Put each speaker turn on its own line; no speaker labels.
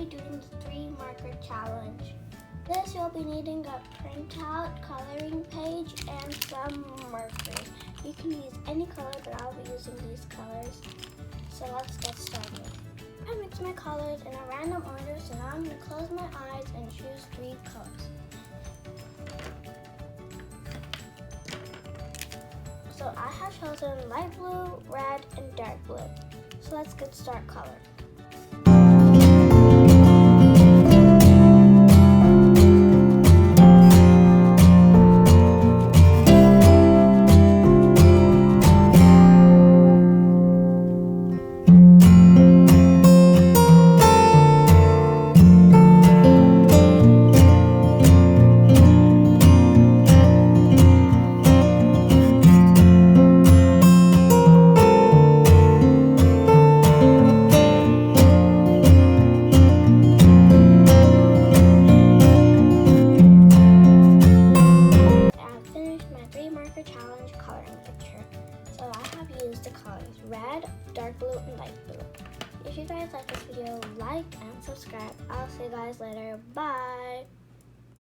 be doing the 3-marker challenge. This you'll be needing a printout, coloring page, and some markers. You can use any color, but I'll be using these colors. So let's get started. I mix my colors in a random order, so now I'm going to close my eyes and choose 3 colors. So I have chosen light blue, red, and dark blue. So let's get started coloring. Challenge coloring picture. So I have used the colors red, dark blue, and light blue. If you guys like this video, like and subscribe. I'll see you guys later. Bye!